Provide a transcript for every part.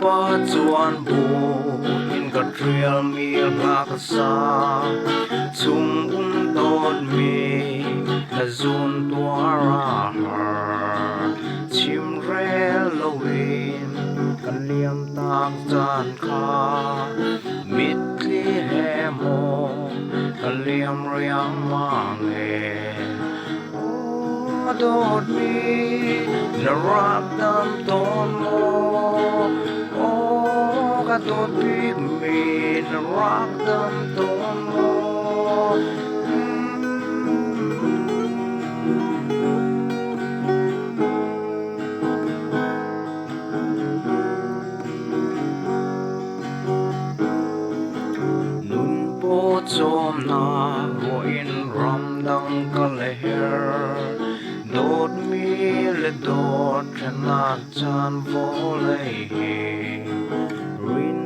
pa chuan bu in ka trial mi hlah sa chung tot mi la zun tua ra har chim re lovin kan liam tak chan kha mit li he mo kan liam riang ma nge đột mi là rap đam tôn mô ô cả đột mi là rap đam tôn mô nun po chom na wo in ram dang ka leher đột mi le đột na chan vô lei rin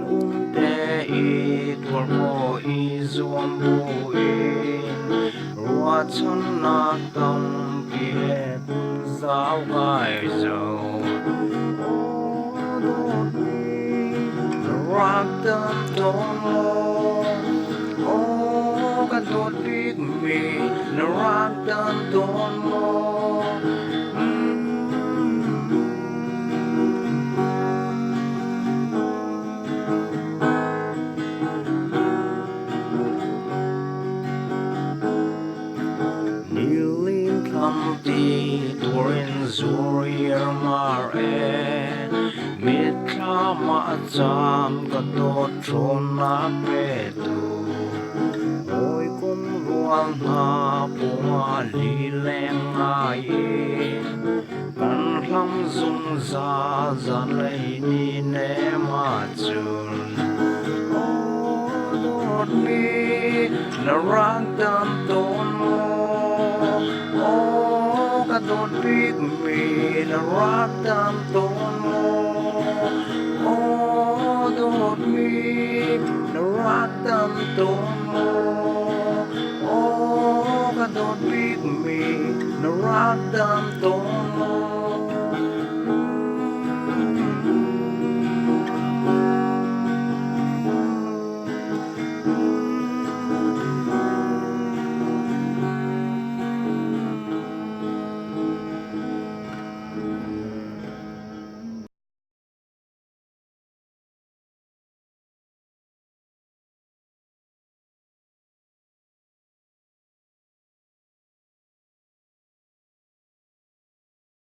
te it war mo i zuam bu in rua chan na tam ki het zao gai zo đột mi rak dam ton mo ô cả đột mi na rak dam ton mo Tlante turin zurier mar mit kama cham ka tot tron na petu oi kum ruang na punga li leng ai kan hlam zum za zan lei ni ne ma chun o dot mi na rang dam ton mo cả đột mi là rap đam tôn mô ô đột mi là rap đam tôn